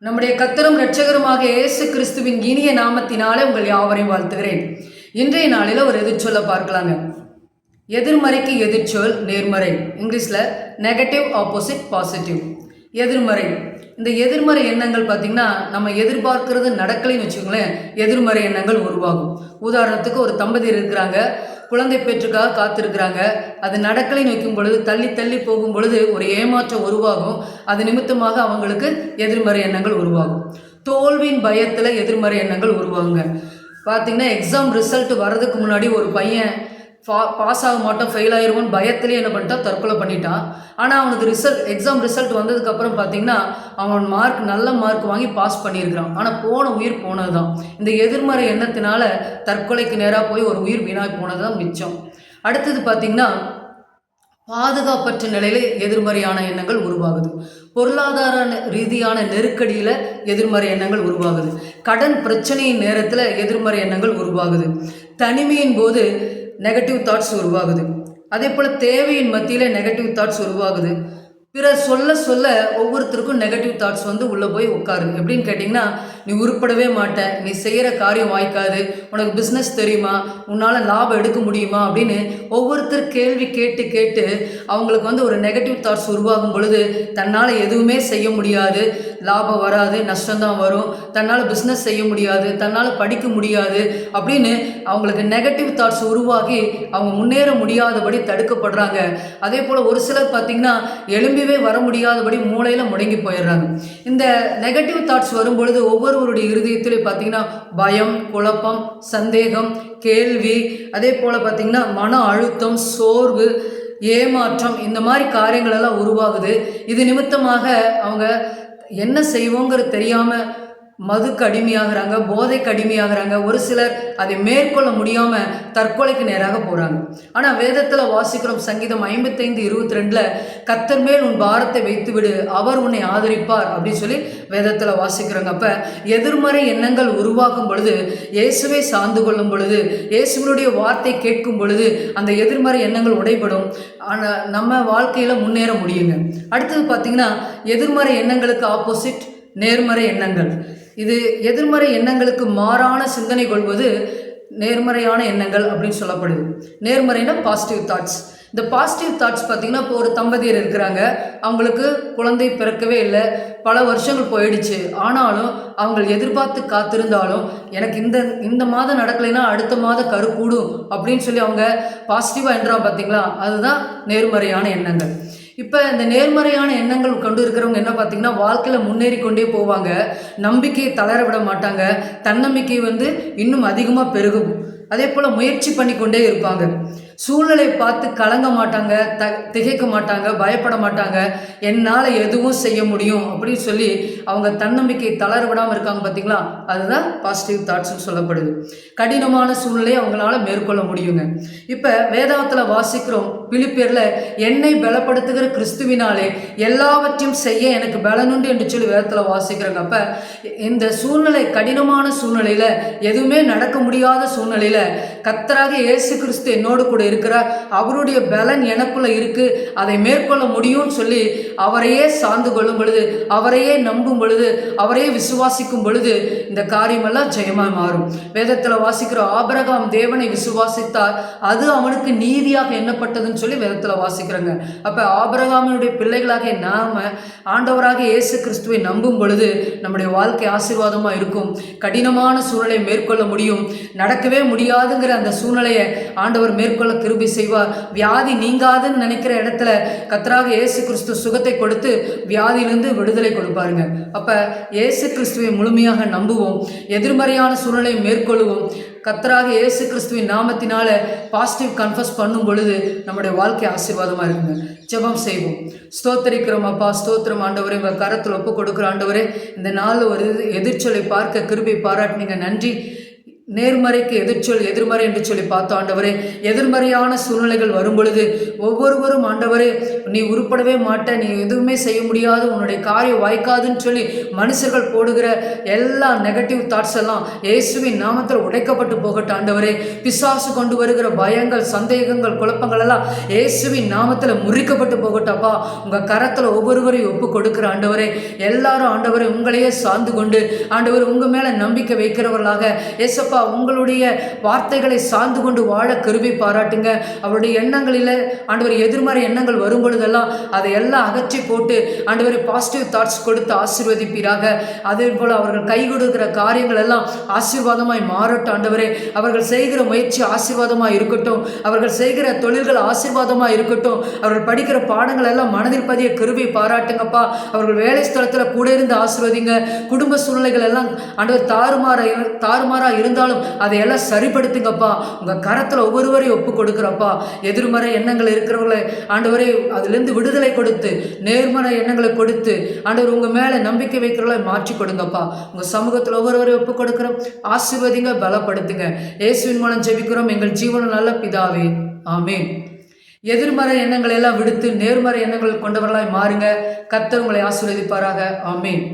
நம்முடைய கர்த்தரும் இரட்சகருமாக இயேசு கிறிஸ்துவின் இனிய நாமத்தினாலே உங்கள் யாவரையும் வாழ்த்துகிறேன். இன்றைய நாளில் ஒரு எதிர்ச்சொல்லை பார்க்கலாங்க. எதிர்மறைக்கு எதிர்ச்சொல் நேர்மறை. இங்கிலீஷில் நெகட்டிவ் ஆப்போசிட் பாசிட்டிவ். எதிர்மறை. இந்த எதிர்மறை எண்ணங்கள் பார்த்திங்கன்னா நம்ம எதிர்பார்க்கறது நடக்கலைன்னு வச்சுக்கோங்களேன், எதிர்மறை எண்ணங்கள் உருவாகும். உதாரணத்துக்கு ஒரு தம்பதியர் இருக்கிறாங்க, குழந்தை பெற்றுக்காக காத்திருக்கிறாங்க. அது நடக்கலைன்னு வைக்கும் பொழுது, தள்ளி தள்ளி போகும் பொழுது ஒரு ஏமாற்றம் உருவாகும். அது நிமித்தமாக அவங்களுக்கு எதிர்மறை எண்ணங்கள் உருவாகும். தோல்வியின் பயத்தில் எதிர்மறை எண்ணங்கள் உருவாகுங்க. பார்த்திங்கன்னா எக்ஸாம் ரிசல்ட் வர்றதுக்கு முன்னாடி ஒரு பையன் பாஸ் ஆக மாட்டோம், ஃபெயில் ஆகிருவோன்னு பயத்திலே என்ன பண்ணிட்டான், தற்கொலை பண்ணிட்டான். ஆனால் அவனுக்கு எக்ஸாம் ரிசல்ட் வந்ததுக்கப்புறம் பார்த்திங்கன்னா அவன் நல்ல மார்க் வாங்கி பாஸ் பண்ணியிருக்கிறான். ஆனால் போன உயிர் போனது தான். இந்த எதிர்மறை எண்ணத்தினால தற்கொலைக்கு நேராக போய் ஒரு உயிர் வீணாக போனது தான் மிச்சம். அடுத்தது பார்த்திங்கன்னா பாதுகாப்பற்ற நிலையில் எதிர்மறையான எண்ணங்கள் உருவாகுது. பொருளாதார ரீதியான நெருக்கடியில் எதிர்மறை எண்ணங்கள் உருவாகுது. கடன் பிரச்சனையின் நேரத்தில் எதிர்மறை எண்ணங்கள் உருவாகுது. தனிமையின் போது நெகட்டிவ் தாட்ஸ் உருவாகுது. அதே போல் தேவையின் மத்தியில் நெகட்டிவ் தாட்ஸ் உருவாகுது. பிறர் சொல்ல சொல்ல ஒவ்வொருத்தருக்கும் நெகட்டிவ் தாட்ஸ் உள்ளே போய் உட்காருது. எப்படின்னு கேட்டிங்கன்னா, நீ உருப்படவே மாட்ட, நீ செய்கிற காரியம் வாய்க்காது, உனக்கு பிஸ்னஸ் தெரியுமா, உன்னால் லாபம் எடுக்க முடியுமா அப்படின்னு ஒவ்வொருத்தர் கேள்வி கேட்டு கேட்டு அவங்களுக்கு ஒரு நெகட்டிவ் தாட்ஸ் உருவாகும் பொழுது தன்னால் எதுவுமே செய்ய முடியாது, லாபம் வராது, நஷ்டம்தான் வரும், தன்னால் பிஸ்னஸ் செய்ய முடியாது, தன்னால் படிக்க முடியாது அப்படின்னு அவங்களுக்கு நெகட்டிவ் தாட்ஸ் உருவாகி அவங்க முன்னேற முடியாதபடி தடுக்கப்படுறாங்க. அதே போல் ஒரு சிலர் பார்த்திங்கன்னா எழும்பி வர முடியாதபடி மூளையில் முடங்கி போயிடுறாங்க. இந்த நெகட்டிவ் தாட்ஸ் வரும்பொழுது ஒவ்வொருவருடைய இருதயத்திலே பார்த்தீங்கன்னா பயம், குழப்பம், சந்தேகம், கேள்வி, அதே போல் பார்த்தீங்கன்னா மன அழுத்தம், சோர்வு, ஏமாற்றம், இந்த மாதிரி காரியங்கள் எல்லாம் உருவாகுது. இது நிமித்தமாக அவங்க என்ன செய்வோங்கிறது தெரியாமல் மதுக்கு அடிமையாகிறாங்க, போதைக்கு அடிமையாகிறாங்க. ஒரு சிலர் அதை மேற்கொள்ள முடியாமல் தற்கொலைக்கு நேராக போகிறாங்க. ஆனால் வேதத்தில் வாசிக்கிறோம், சங்கீதம் 55:22 கர்த்தர் மேல் உன் பாரத்தை வைத்து விடு, அவர் உன்னை ஆதரிப்பார் அப்படின்னு சொல்லி வேதத்தில் வாசிக்கிறோங்க. அப்போ எதிர்மறை எண்ணங்கள் உருவாக்கும் பொழுது, இயேசுவை சார்ந்து கொள்ளும் பொழுது, இயேசுவனுடைய வார்த்தை கேட்கும் பொழுது அந்த எதிர்மறை எண்ணங்கள் உடைபடும். ஆனால் நம்ம வாழ்க்கையில் முன்னேற முடியுங்க. அடுத்தது பார்த்திங்கன்னா எதிர்மறை எண்ணங்களுக்கு ஆப்போசிட் நேர்மறை எண்ணங்கள். இது எதிர்மறை எண்ணங்களுக்கு மாறான சிந்தனை கொள்வது நேர்மறையான எண்ணங்கள் அப்படின்னு சொல்லப்படுது. நேர்மறைனா பாசிட்டிவ் தாட்ஸ். இந்த பாசிட்டிவ் தாட்ஸ் பார்த்திங்கன்னா, இப்போ ஒரு தம்பதியர் இருக்கிறாங்க, அவங்களுக்கு குழந்தை பிறக்கவே இல்லை, பல வருஷங்கள் போயிடுச்சு. ஆனாலும் அவங்க எதிர்பார்த்து காத்திருந்தாலும் எனக்கு இந்த மாதம் நடக்கலைன்னா அடுத்த மாதம் கரு கூடும் அப்படின்னு சொல்லி அவங்க பாசிட்டிவாக என்றான். பார்த்திங்களா, அதுதான் நேர்மறையான எண்ணங்கள். இப்போ இந்த நேர்மறையான எண்ணங்கள் கொண்டு இருக்கிறவங்க என்ன பார்த்திங்கன்னா, வாழ்க்கையில் முன்னேறி கொண்டே போவாங்க, நம்பிக்கையை தளர விட மாட்டாங்க, தன்னம்பிக்கை இன்னும் அதிகமாக பெருகும். அதே போல் முயற்சி பண்ணி கொண்டே இருப்பாங்க. சூழ்நிலை பார்த்து கலங்க மாட்டாங்க, திகைக்க மாட்டாங்க, பயப்பட மாட்டாங்க. என்னால் எதுவும் செய்ய முடியும் அப்படின்னு சொல்லி அவங்க தன்னம்பிக்கை தளர விடாமல் இருக்காங்க. பார்த்திங்களா, அதுதான் பாசிட்டிவ் தாட்ஸ்னு சொல்லப்படுது. கடினமான சூழ்நிலையை அவங்களால மேற்கொள்ள முடியுங்க. இப்போ வேதாகத்தில் வாசிக்கிறோம், பிலிப்பியரில் என்னை பலப்படுத்துகிற கிறிஸ்துவினாலே எல்லாவற்றையும் செய்ய எனக்கு பலனுண்டு என்று சொல்லி வேதத்தில் வாசிக்கிறோங்க. அப்போ இந்த சூழ்நிலை, கடினமான சூழ்நிலையில், எதுவுமே நடக்க முடியாத சூழ்நிலையில் கர்த்தராக இயேசு கிறிஸ்து என்னோடு கூட இருக்கிறார், அவருடைய பலன் எனக்குள்ள இருக்கு, அதை மேற்கொள்ள முடியும்னு சொல்லி அவரையே சார்ந்து கொள்ளும் பொழுது, அவரையே நம்பும் பொழுது, அவரையே விசுவாசிக்கும் பொழுது இந்த காரியமெல்லாம் ஜெயமாக மாறும். வேதத்தில் வாசிக்கிற ஆபிரகாம் தேவனை விசுவாசித்தார், அது அவனுக்கு நீதியாக எண்ணப்பட்டதுன்னு சொல்லி வேதத்தில் வாசிக்கிறோங்க. அப்போ ஆபிரகாமினுடைய பிள்ளைகளாக நாம ஆண்டவராக இயேசு கிறிஸ்துவை நம்பும் பொழுது நம்முடைய வாழ்க்கை ஆசீர்வாதமாக இருக்கும். கடினமான சூழ்நிலையை மேற்கொள்ள முடியும். நடக்கவே முடியாதுங்கிற அந்த சூழ்நிலையை ஆண்டவர் மேற்கொள்ள கிருபை செய்வார். வியாதி நீங்காதுன்னு நினைக்கிற இடத்துல கர்த்தராக இயேசு கிறிஸ்து சுகத்தை கொடுத்து வியாதியிலிருந்து விடுதலை கொடுப்பாருங்க. அப்போ இயேசு கிறிஸ்துவை முழுமையாக நம்புவோம், எதிர்மறையான சூழ்நிலையை மேற்கொள்ளுவோம். கர்த்தராக இயேசு கிறிஸ்துவின் நாமத்தினால பாசிட்டிவ் கன்ஃபஸ் பண்ணும் பொழுது நம்முடைய வாழ்க்கை ஆசீர்வாதமாக இருக்குங்க. ஜெபம் செய்வோம். ஸ்தோத்திரிக்கிறோம் அப்பா, ஸ்தோத்திரம் ஆண்டவரே, உங்கள் கரத்தில் ஒப்பு கொடுக்குற ஆண்டவரே, இந்த நாள் ஒரு எதிர்ச்சொலை பார்க்க கிருபை பாராட்டினீங்க, நன்றி. நேர்மறைக்கு எதிர்ச்சொல் எதிர்மறை என்று சொல்லி பார்த்தோம் ஆண்டவரே. எதிர்மறையான சூழ்நிலைகள் வரும் பொழுது ஒவ்வொருவரும் ஆண்டவரே, நீ உருப்படவே மாட்ட, நீ எதுவுமே செய்ய முடியாது, உன்னுடைய காரியம் வாய்க்காதுன்னு சொல்லி மனுஷர்கள் போடுகிற எல்லா நெகட்டிவ் தாட்ஸ் எல்லாம் இயேசுவின் நாமத்தில் உடைக்கப்பட்டு போகட்டும் ஆண்டவரே. பிசாசு கொண்டு வருகிற பயங்கள், சந்தேகங்கள், குழப்பங்கள் எல்லாம் இயேசுவின் நாமத்தில் முறிக்கப்பட்டு போகட்டாப்பா. உங்கள் கரத்தில் ஒவ்வொருவரையும் ஒப்பு கொடுக்குற ஆண்டவரே. எல்லாரும் ஆண்டவரை உங்களையே சார்ந்து கொண்டு ஆண்டவர் உங்கள் மேலே நம்பிக்கை வைக்கிறவர்களாக ஏசப்பா உங்களுடைய வார்த்தைகளை சார்ந்து கொண்டு வாழ கருவி பாராட்டுங்க. அவருடைய எண்ணங்களில் ஆண்டவர் எதிர்மறை எண்ணங்கள் வரும் பொழுதெல்லாம் அதை எல்லாம் அகற்றி போட்டு ஆண்டவர் பாசிட்டிவ் தாட்ஸ் கொடுத்து ஆசீர்வதிப்பீராக. அதே போல் அவர்கள் கை கொடுக்கிற காரியங்கள் எல்லாம் ஆசீர்வாதமாய் மாறட்டும் ஆண்டவரே. அவர்கள் செய்கிற முயற்சி ஆசீர்வாதமாக இருக்கட்டும், அவர்கள் செய்கிற தொழில்கள் ஆசீர்வாதமாக இருக்கட்டும், அவர்கள் படிக்கிற பாடங்கள் எல்லாம் மனதில் பதிய கருவி பாராட்டுங்கப்பா. அவர்கள் வேலை ஸ்தலத்தில் கூட இருந்து ஆசீர்வதிங்க. குடும்ப சூழ்நிலைகள் எல்லாம் ஆண்டவர் தாறுமாறா இருந்தாலும் அதையெல்லாம் சரிப்படுத்துங்கப்பா. உங்கள் கரத்தில் ஒவ்வொருவரையும் ஒப்பு கொடுக்குறப்பா. எதிர்மறை எண்ணங்கள் இருக்கிறவங்களை ஆண்டவரை அதிலிருந்து விடுதலை கொடுத்து நேர்மறை எண்ணங்களை கொடுத்து ஆண்டவர் உங்கள் மேலே நம்பிக்கை வைக்கிறவங்களை மாற்றி கொடுங்கப்பா. உங்கள் சமூகத்தில் ஒவ்வொருவரையும் ஒப்பு கொடுக்குறோம். ஆசீர்வதிங்க, பலப்படுத்துங்க. இயேசுவின் மூலம் ஜெபிக்கிறோம் எங்கள் ஜீவன நல்ல பிதாவே, ஆமென். எதிர்மறை எண்ணங்களை எல்லாம் விடுத்து நேர்மறை எண்ணங்கள் கொண்டவர்களாய் மாறுங்க. கர்த்தர் உங்களை ஆசீர்வதிப்பாராக. ஆமென்.